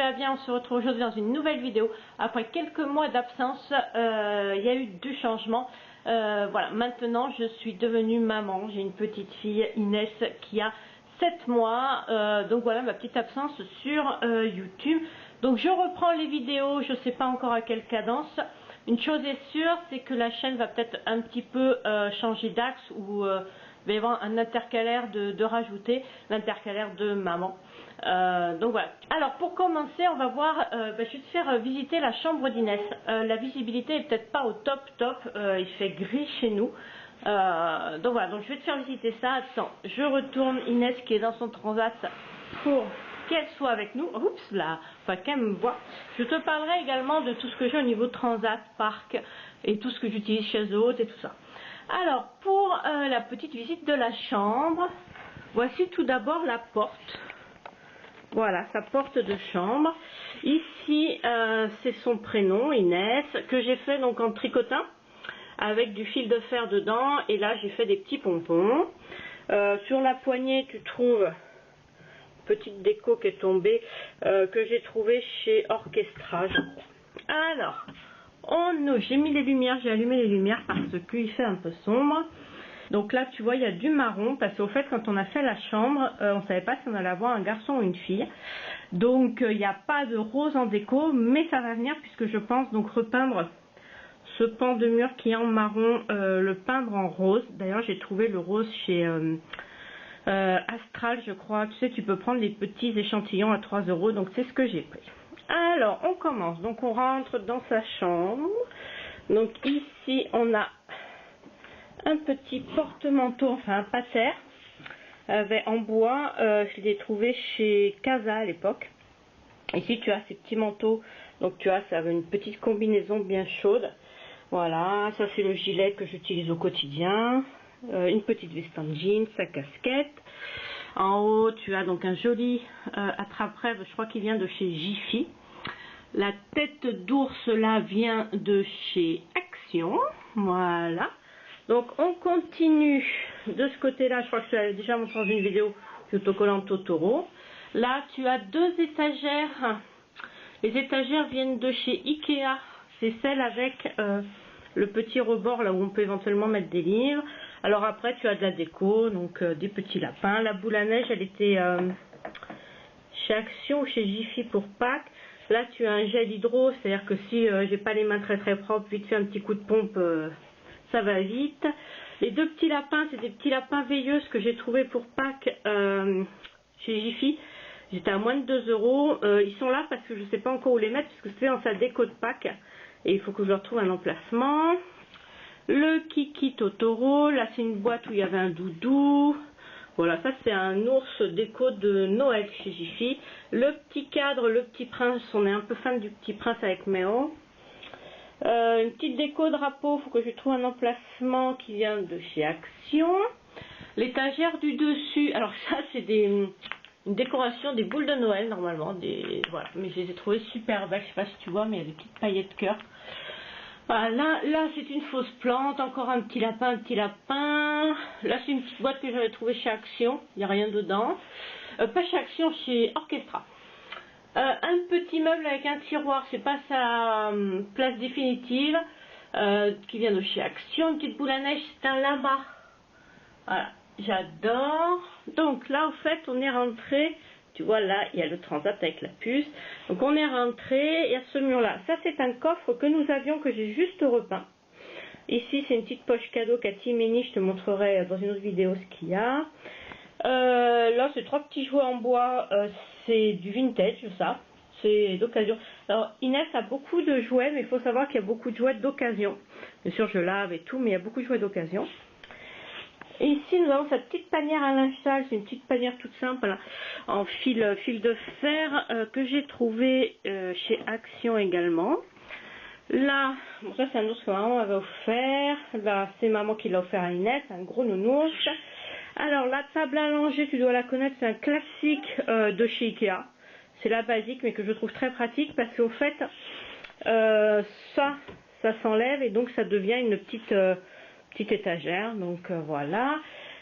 va bien, on se retrouve aujourd'hui dans une nouvelle vidéo. Après quelques mois d'absence, il y a eu du changement. Voilà, maintenant je suis devenue maman. J'ai une petite fille, Inès, qui a 7 mois. Donc voilà ma petite absence sur YouTube. Donc je reprends les vidéos, je ne sais pas encore à quelle cadence. Une chose est sûre, c'est que la chaîne va peut-être un petit peu changer d'axe ou il va y avoir un intercalaire de rajouter, l'intercalaire de maman. Donc voilà. Alors pour commencer, on va voir, je vais te faire visiter la chambre d'Inès. La visibilité est peut-être pas au top, il fait gris chez nous. Donc voilà, donc je vais te faire visiter ça. Attends, je retourne Inès qui est dans son transat pour qu'elle soit avec nous. Oups là, enfin qu'elle me voit. Je te parlerai également de tout ce que j'ai au niveau de transat, parc et tout ce que j'utilise chez eux et tout ça. Alors pour la petite visite de la chambre, voici tout d'abord la porte. Voilà, sa porte de chambre. Ici, c'est son prénom, Inès, que j'ai fait donc en tricotin avec du fil de fer dedans. Et là, j'ai fait des petits pompons. Sur la poignée, tu trouves petite déco qui est tombée, que j'ai trouvée chez Orchestra, je crois. Alors, j'ai mis les lumières, j'ai allumé les lumières parce qu'il fait un peu sombre. Donc là, tu vois, il y a du marron, parce qu'au fait, quand on a fait la chambre, on ne savait pas si on allait avoir un garçon ou une fille. Donc, il n'y a pas de rose en déco, mais ça va venir, puisque je pense donc repeindre ce pan de mur qui est en marron, le peindre en rose. D'ailleurs, j'ai trouvé le rose chez Astral, je crois. Tu sais, tu peux prendre les petits échantillons à 3 €, donc c'est ce que j'ai pris. Alors, on commence. Donc, on rentre dans sa chambre. Donc, ici, on a un petit porte-manteau, enfin un pater en bois, je l'ai trouvé chez Casa à l'époque. Ici tu as ces petits manteaux, donc tu as ça avec une petite combinaison bien chaude. Voilà, ça c'est le gilet que j'utilise au quotidien, une petite veste en jean, sa casquette. En haut tu as donc un joli attrape-rêve, je crois qu'il vient de chez Jiffy. La tête d'ours là vient de chez Action, voilà. Donc on continue de ce côté-là, je crois que je l'avais déjà montré dans une vidéo autocollant Totoro. Là tu as deux étagères, les étagères viennent de chez Ikea, c'est celle avec le petit rebord là où on peut éventuellement mettre des livres. Alors après tu as de la déco, donc des petits lapins. La boule à neige elle était chez Action ou chez Jiffy pour Pâques. Là tu as un gel hydro, c'est-à-dire que si j'ai pas les mains très propres, vite fait un petit coup de pompe, ça va vite. Les deux petits lapins, c'est des petits lapins veilleuses que j'ai trouvé pour Pâques chez Jiffy. J'étais à moins de 2 €. Ils sont là parce que je ne sais pas encore où les mettre, puisque c'est dans sa déco de Pâques. Et il faut que je leur trouve un emplacement. Le Kiki Totoro, là c'est une boîte où il y avait un doudou. Voilà, ça c'est un ours déco de Noël chez Jiffy. Le petit cadre, le petit prince, on est un peu fan du petit prince avec Méo. Une petite déco drapeau, il faut que je trouve un emplacement qui vient de chez Action. L'étagère du dessus, alors ça c'est une décoration des boules de Noël normalement, voilà, mais je les ai trouvées super belles, je sais pas si tu vois, mais il y a des petites paillettes cœur. Voilà, là c'est une fausse plante, encore un petit lapin, Là c'est une petite boîte que j'avais trouvée chez Action, il n'y a rien dedans. Pas chez Action, chez Orchestra. Un petit meuble avec un tiroir, c'est pas sa place définitive, qui vient de chez Action. Une petite boule à neige, c'est un lama. Voilà, j'adore. Donc là, au fait, on est rentré. Tu vois, là, il y a le transat avec la puce. Donc on est rentré, il y a ce mur-là. Ça, c'est un coffre que nous avions, que j'ai juste repeint. Ici, c'est une petite poche cadeau Cathy Méni, je te montrerai dans une autre vidéo ce qu'il y a. Là, c'est 3 petits jouets en bois, c'est du vintage, ça, c'est d'occasion. Alors, Inès a beaucoup de jouets, mais il faut savoir qu'il y a beaucoup de jouets d'occasion. Bien sûr, je lave et tout, mais il y a beaucoup de jouets d'occasion. Et ici, nous avons cette petite panière à linge sale, c'est une petite panière toute simple, là, en fil de fer, que j'ai trouvé chez Action également. Là, bon, ça c'est un ours que maman m'avait offert. Là, c'est maman qui l'a offert à Inès, un gros nounours. Alors, la table à langer, tu dois la connaître, c'est un classique de chez Ikea. C'est la basique, mais que je trouve très pratique parce qu'au fait, ça s'enlève et donc ça devient une petite étagère. Donc voilà.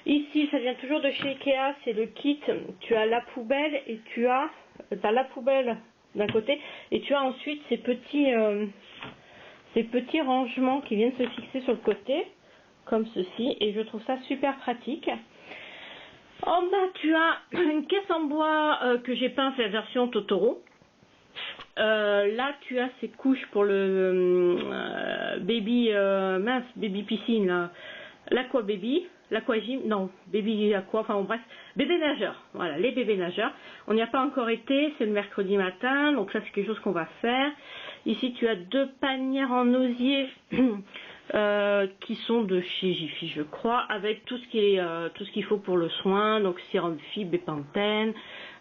Ici, ça vient toujours de chez Ikea, c'est le kit. Tu as la poubelle et tu as la poubelle d'un côté, et tu as ensuite ces petits rangements qui viennent se fixer sur le côté, comme ceci, et je trouve ça super pratique. En bas, tu as une caisse en bois que j'ai peint, c'est la version Totoro. Là, tu as ces couches pour le baby piscine, l'aqua baby, l'aqua gym, non, baby aqua, enfin bref, bébé nageur. Voilà, les bébés nageurs. On n'y a pas encore été, c'est le mercredi matin, donc ça c'est quelque chose qu'on va faire. Ici, tu as 2 panières en osier qui sont de chez Jiffy, je crois, avec tout ce qu'il faut pour le soin, donc sérum fibre, bépantène,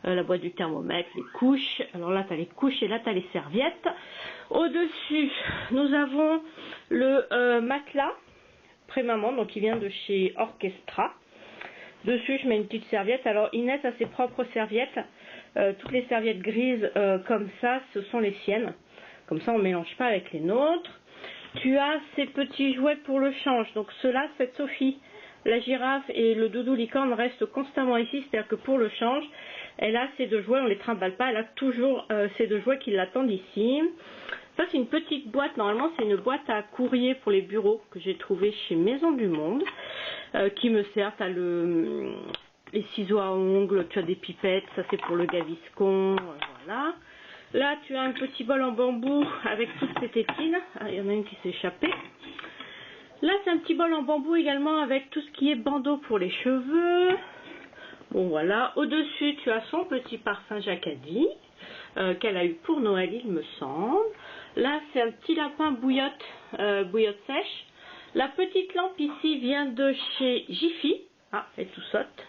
la boîte du thermomètre, les couches. Alors là, tu as les couches et là, tu as les serviettes. Au-dessus, nous avons le matelas pré-maman, donc il vient de chez Orchestra. Dessus, je mets une petite serviette. Alors, Inès a ses propres serviettes. Toutes les serviettes grises comme ça, ce sont les siennes. Comme ça, on ne mélange pas avec les nôtres. Tu as ces petits jouets pour le change. Donc ceux-là, c'est Sophie. La girafe et le doudou licorne restent constamment ici. C'est-à-dire que pour le change, elle a ces 2 jouets. On ne les trimballe pas. Elle a toujours ces 2 jouets qui l'attendent ici. Ça, c'est une petite boîte. Normalement, c'est une boîte à courrier pour les bureaux que j'ai trouvée chez Maison du Monde. Qui me sert. Tu as les ciseaux à ongles. Tu as des pipettes. Ça, c'est pour le gaviscon. Voilà. Là, tu as un petit bol en bambou avec toutes ces tétines. Ah, il y en a une qui s'est échappée. Là, c'est un petit bol en bambou également avec tout ce qui est bandeau pour les cheveux. Bon, voilà. Au-dessus, tu as son petit parfum Jacadi qu'elle a eu pour Noël, il me semble. Là, c'est un petit lapin bouillotte sèche. La petite lampe ici vient de chez Jiffy. Ah, elle tout saute.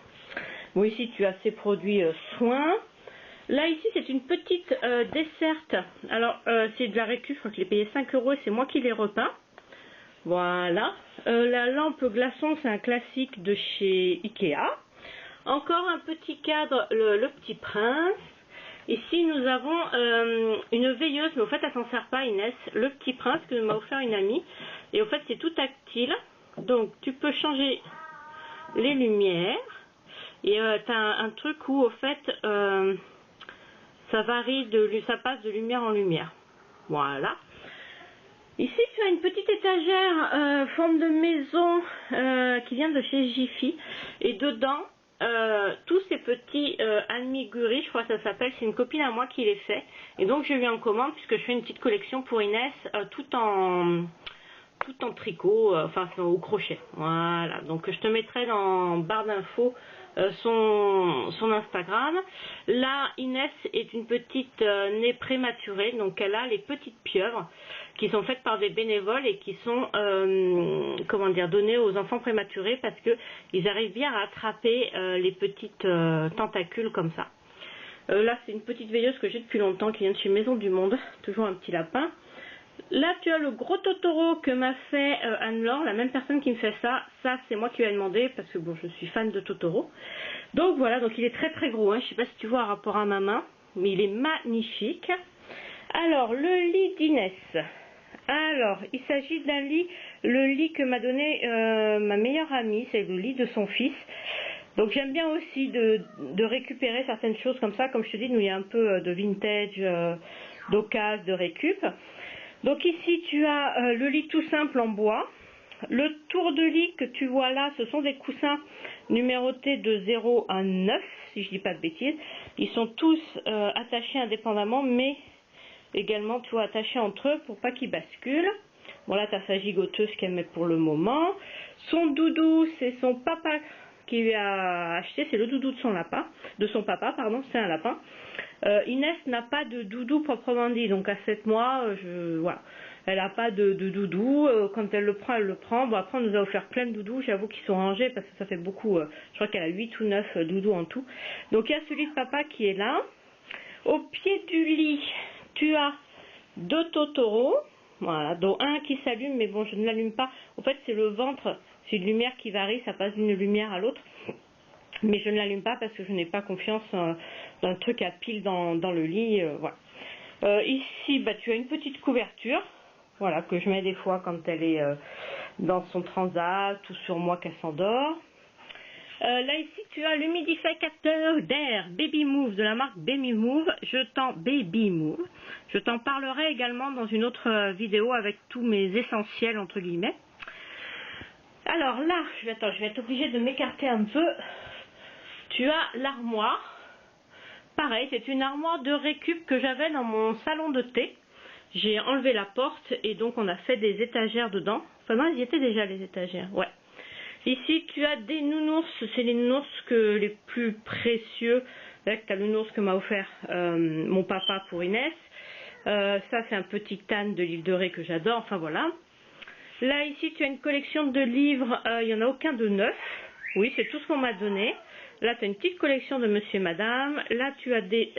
Bon, ici, tu as ces produits soins. Là, ici, c'est une petite desserte. Alors, c'est de la récup, je crois que je l'ai payé 5 € et c'est moi qui l'ai repeint. Voilà. La lampe glaçon, c'est un classique de chez Ikea. Encore un petit cadre, le Petit Prince. Ici, nous avons une veilleuse, mais au fait, elle s'en sert pas, Inès. Le Petit Prince que m'a offert une amie. Et au fait, c'est tout tactile. Donc, tu peux changer les lumières. Et tu as un truc où, au fait... ça varie, ça passe de lumière en lumière. Voilà. Ici, tu as une petite étagère forme de maison qui vient de chez Jiffy. Et dedans, tous ces petits amiguri, je crois que ça s'appelle, c'est une copine à moi qui les fait. Et donc, je lui en commande puisque je fais une petite collection pour Inès, tout en tricot, enfin au crochet. Voilà. Donc, je te mettrai en barre d'infos son Instagram. Là, Inès est une petite née prématurée, donc elle a les petites pieuvres qui sont faites par des bénévoles et qui sont données aux enfants prématurés parce que ils arrivent bien à attraper les petites tentacules comme ça. Là, c'est une petite veilleuse que j'ai depuis longtemps qui vient de chez Maison du Monde, toujours un petit lapin. Là, tu as le gros Totoro que m'a fait Anne-Laure, la même personne qui me fait ça. Ça, c'est moi qui lui ai demandé parce que bon, je suis fan de Totoro. Donc voilà, donc il est très très gros. Hein. Je ne sais pas si tu vois par rapport à ma main, mais il est magnifique. Alors, le lit d'Inès. Alors, il s'agit d'un lit, le lit que m'a donné ma meilleure amie, c'est le lit de son fils. Donc j'aime bien aussi de récupérer certaines choses comme ça. Comme je te dis, nous il y a un peu de vintage, d'occasion, de récup. Donc ici tu as le lit tout simple en bois. Le tour de lit que tu vois là, ce sont des coussins numérotés de 0 à 9, si je dis pas de bêtises. Ils sont tous attachés indépendamment, mais également tu vois attachés entre eux pour pas qu'ils basculent. Bon là tu as sa gigoteuse qu'elle met pour le moment. Son doudou, c'est son papa qui lui a acheté, c'est le doudou de son papa, c'est un lapin. Inès n'a pas de doudou proprement dit, donc à 7 mois, voilà. Elle n'a pas de doudou, quand elle le prend, elle le prend. Bon, après, on nous a offert plein de doudous, j'avoue qu'ils sont rangés parce que ça fait beaucoup, je crois qu'elle a 8 ou 9 doudous en tout. Donc il y a celui de papa qui est là. Au pied du lit, tu as 2 Totoro, voilà, dont un qui s'allume, mais bon, je ne l'allume pas. En fait, c'est le ventre, c'est une lumière qui varie, ça passe d'une lumière à l'autre. Mais je ne l'allume pas parce que je n'ai pas confiance dans le truc à pile dans le lit. Voilà. Ici, tu as une petite couverture, voilà, que je mets des fois quand elle est dans son transat ou sur moi qu'elle s'endort. Là ici tu as l'humidificateur d'air Baby Move de la marque Baby Move. Je t'en parlerai également dans une autre vidéo avec tous mes essentiels entre guillemets. Alors là, je vais être obligée de m'écarter un peu. Tu as l'armoire. Pareil, c'est une armoire de récup que j'avais dans mon salon de thé. J'ai enlevé la porte et donc on a fait des étagères dedans. Enfin non, il y étaient déjà les étagères, ouais. Ici, tu as des nounours, c'est les nounours les plus précieux. Là, tu as le nounours que m'a offert mon papa pour Inès. Ça, c'est un petit âne de l'île de Ré que j'adore, enfin voilà. Là, ici, tu as une collection de livres, il n'y en a aucun de neuf. Oui, c'est tout ce qu'on m'a donné. Là, tu as une petite collection de Monsieur et Madame. Là, tu as des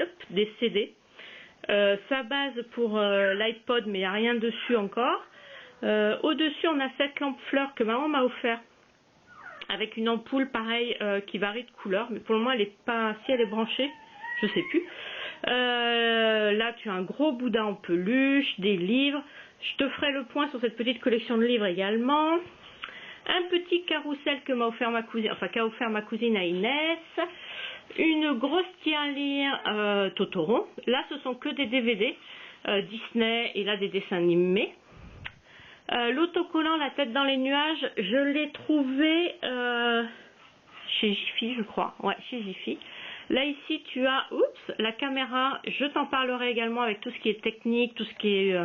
CD. Sa base pour l'iPod, mais il n'y a rien dessus encore. Au-dessus, on a cette lampe fleur que maman m'a offert. Avec une ampoule pareille qui varie de couleur, mais pour le moment elle est pas, si elle est branchée, je sais plus. Là tu as un gros Bouddha en peluche, des livres. Je te ferai le point sur cette petite collection de livres également. Un petit carrousel que m'a offert ma cousine, enfin qu'a offert ma cousine à Inès. Une grosse tirelire Totoro. Là ce sont que des DVD Disney et là des dessins animés. L'autocollant La tête dans les nuages, je l'ai trouvé chez Jiffy, je crois. Ouais, chez Jiffy. Là, ici, tu as la caméra. Je t'en parlerai également avec tout ce qui est technique, tout ce qui est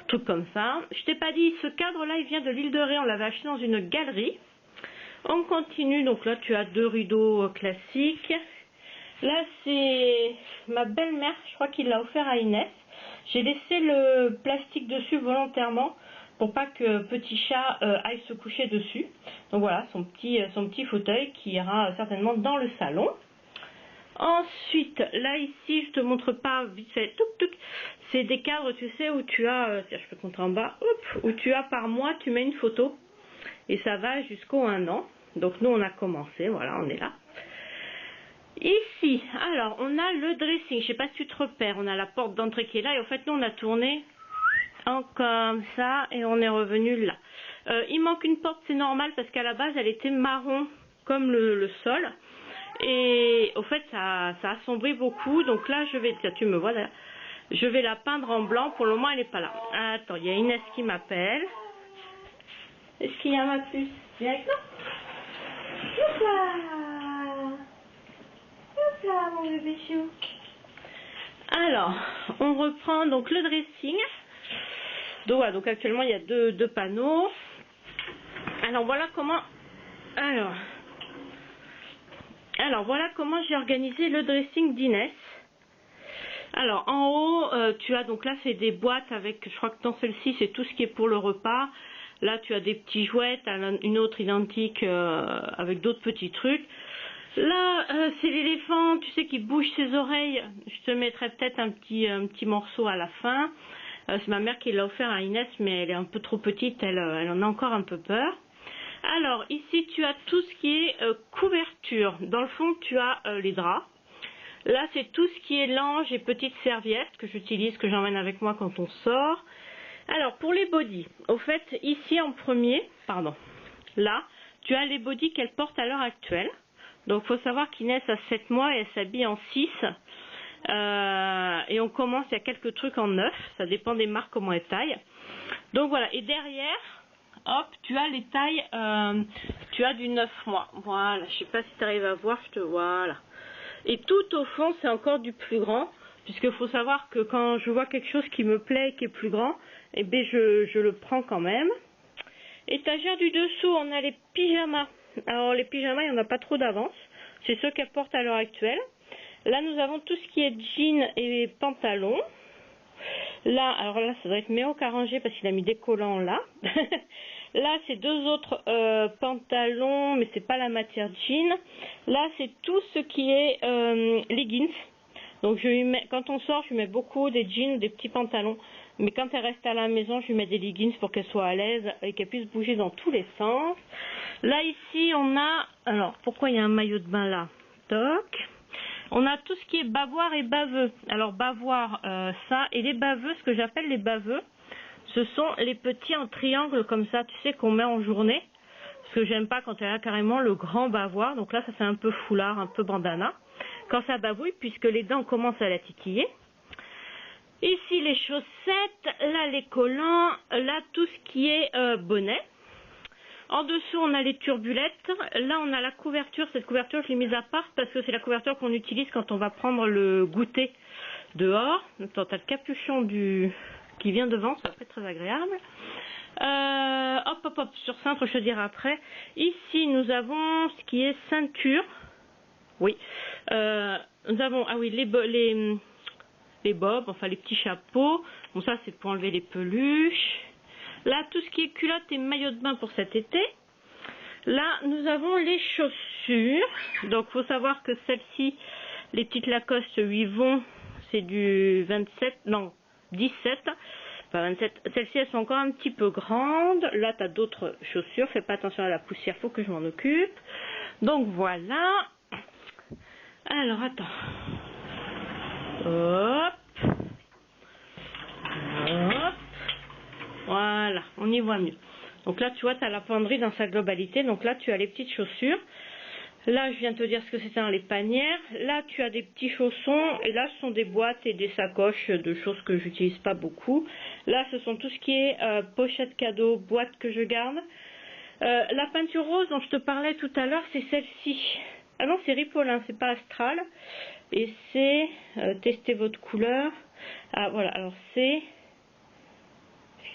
trucs comme ça. Je t'ai pas dit, ce cadre-là, il vient de l'île de Ré. On l'avait acheté dans une galerie. On continue. Donc là, tu as 2 rideaux classiques. Là, c'est ma belle-mère, je crois qu'il l'a offert à Inès. J'ai laissé le plastique dessus volontairement pour pas que petit chat aille se coucher dessus. Donc voilà, son petit fauteuil qui ira certainement dans le salon. Ensuite, là ici, je te montre pas vite fait, c'est des cadres, tu sais, où tu as, tiens, je peux te montrer en bas, où tu as par mois, tu mets une photo et ça va jusqu'au 1 an. Donc nous, on a commencé, voilà, on est là. Ici, alors, on a le dressing, je sais pas si tu te repères, on a la porte d'entrée qui est là et en fait, nous, on a tourné comme ça et on est revenu là. Il manque une porte, c'est normal parce qu'à la base elle était marron comme le sol et au fait ça assombrit beaucoup, donc là je vais, tu me vois là, je vais la peindre en blanc. Pour le moment elle n'est pas là. Attends, il y a Inès qui m'appelle. Est-ce qu'il y a ma puce? Viens avec nous. Hop là mon bébé chou. Alors on reprend donc le dressing. Donc, voilà, donc actuellement il y a deux panneaux. Alors voilà comment voilà comment j'ai organisé le dressing d'Inès. Alors en haut tu as, donc là c'est des boîtes avec, je crois que dans celle-ci c'est tout ce qui est pour le repas. Là tu as des petits jouets, une autre identique avec d'autres petits trucs. Là c'est l'éléphant, tu sais, qui bouge ses oreilles. Je te mettrai peut-être un petit morceau à la fin. C'est ma mère qui l'a offert à Inès, mais elle est un peu trop petite, elle en a encore un peu peur. Alors ici tu as tout ce qui est couverture. Dans le fond tu as les draps. Là c'est tout ce qui est linge et petites serviettes que j'utilise, que j'emmène avec moi quand on sort. Alors pour les bodys, au fait ici en premier, là tu as les bodys qu'elle porte à l'heure actuelle. Donc il faut savoir qu'Inès a 7 mois et elle s'habille en 6. Et on commence, il y a quelques trucs en 9, ça dépend des marques comment elles taillent. Donc voilà, et derrière, hop, tu as les tailles, tu as du 9 mois. Voilà, je sais pas si tu arrives à voir, voilà. Et tout au fond, c'est encore du plus grand, puisqu'il faut savoir que quand je vois quelque chose qui me plaît et qui est plus grand, eh bien je le prends quand même. Étagère du dessous, on a les pyjamas. Alors les pyjamas, il n'y en a pas trop d'avance, c'est ceux qu'elle porte à l'heure actuelle. Là, nous avons tout ce qui est jeans et pantalons. Là, alors là, ça doit être Méo qui a rangé parce qu'il a mis des collants là. Là, c'est 2 autres pantalons, mais c'est pas la matière jean. Là, c'est tout ce qui est leggings. Donc, je lui mets, quand on sort, je lui mets beaucoup des jeans, des petits pantalons. Mais quand elle reste à la maison, je lui mets des leggings pour qu'elle soit à l'aise et qu'elle puisse bouger dans tous les sens. Là, ici, on a... Alors, pourquoi il y a un maillot de bain là? Toc. On a tout ce qui est bavoir et baveux. Alors bavoir, ça, et les baveux, ce que j'appelle les baveux, ce sont les petits en triangle comme ça, tu sais, qu'on met en journée. Parce que j'aime pas quand elle a carrément le grand bavoir. Donc là, ça fait un peu foulard, un peu bandana. Quand ça bavouille, puisque les dents commencent à la titiller. Ici, les chaussettes. Là, les collants. Là, tout ce qui est bonnet. En dessous, on a les turbulettes. Là, on a la couverture. Cette couverture, je l'ai mise à part parce que c'est la couverture qu'on utilise quand on va prendre le goûter dehors. Attends, t'as le capuchon qui vient devant, ça va être très agréable. Hop, sur cintre, je te dirai après. Ici, nous avons ce qui est ceinture. Oui. Nous avons, ah oui, les bobs, enfin les petits chapeaux. Bon, ça, c'est pour enlever les peluches. Là, tout ce qui est culotte et maillot de bain pour cet été. Là, nous avons les chaussures. Donc, il faut savoir que celles-ci, les petites Lacoste 8 vont, c'est du 27, non, 17. Enfin, 27. Celles-ci, elles sont encore un petit peu grandes. Là, tu as d'autres chaussures. Fais pas attention à la poussière, faut que je m'en occupe. Donc, voilà. Alors, attends. Hop. Hop. Voilà, on y voit mieux. Donc là, tu vois, tu as la penderie dans sa globalité. Donc là, tu as les petites chaussures. Là, je viens de te dire ce que c'était dans les panières. Là, tu as des petits chaussons. Et là, ce sont des boîtes et des sacoches de choses que j'utilise pas beaucoup. Là, ce sont tout ce qui est pochette cadeau, boîte que je garde. La peinture rose dont je te parlais tout à l'heure, c'est celle-ci. Ah non, c'est Ripolin, c'est pas Astral. Et c'est, tester votre couleur. Ah voilà, alors c'est...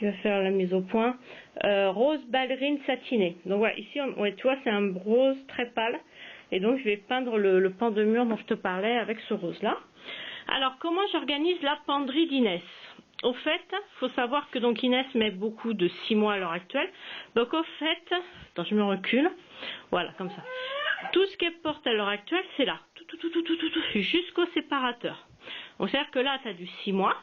Je vais faire la mise au point. Rose ballerine satinée. Donc voilà, ici, ouais, tu vois, c'est un rose très pâle. Et donc, je vais peindre le pan de mur dont je te parlais avec ce rose-là. Alors, comment j'organise la penderie d'Inès? Au fait, il faut savoir que donc Inès met beaucoup de 6 mois à l'heure actuelle. Donc, au fait, attends, je me recule. Voilà, comme ça. Tout ce qu'elle porte à l'heure actuelle, c'est là. Jusqu'au séparateur. Donc, c'est-à-dire que là, tu as du 6 mois.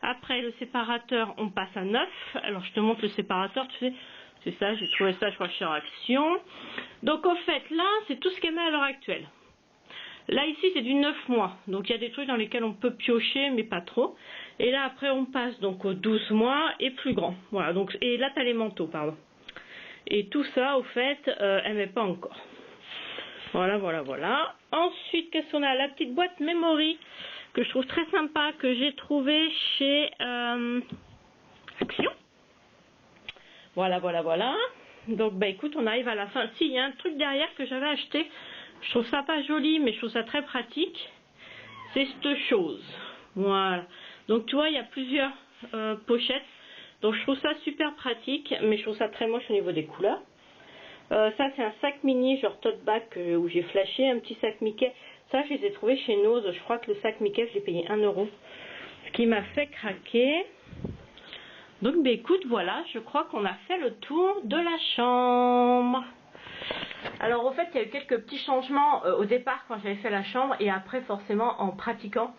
Après le séparateur, on passe à 9. Alors, je te montre le séparateur, tu sais. C'est ça, j'ai trouvé ça, je crois, chez Action. Donc, au fait, là, c'est tout ce qu'elle met à l'heure actuelle. Là, ici, c'est du 9 mois. Donc, il y a des trucs dans lesquels on peut piocher, mais pas trop. Et là, après, on passe donc aux 12 mois et plus grand. Voilà, donc, et là, tu as les manteaux, pardon. Et tout ça, au fait, elle met pas encore. Voilà, voilà, voilà. Ensuite, qu'est-ce qu'on a? La petite boîte Memory, que je trouve très sympa, que j'ai trouvé chez Action. Voilà, voilà, voilà. Donc, bah écoute, on arrive à la fin. Si, il y a un truc derrière que j'avais acheté. Je trouve ça pas joli, mais je trouve ça très pratique. C'est cette chose. Voilà. Donc, tu vois, il y a plusieurs pochettes. Donc, je trouve ça super pratique, mais je trouve ça très moche au niveau des couleurs. Ça, c'est un sac mini, genre tote bag, où j'ai flashé, un petit sac Mickey. Ça, je les ai trouvés chez Nose. Je crois que le sac Mickey, je l'ai payé 1 €. Ce qui m'a fait craquer. Donc, bah, écoute, voilà, je crois qu'on a fait le tour de la chambre. Alors, au fait, il y a eu quelques petits changements au départ quand j'avais fait la chambre et après, forcément, en pratiquant,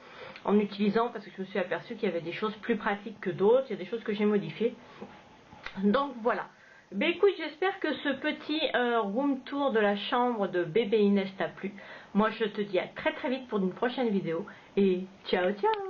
en utilisant, parce que je me suis aperçue qu'il y avait des choses plus pratiques que d'autres. Il y a des choses que j'ai modifiées. Donc, voilà. Ben écoute, j'espère que ce petit room tour de la chambre de bébé Inès t'a plu. Moi, je te dis à très très vite pour une prochaine vidéo et ciao ciao.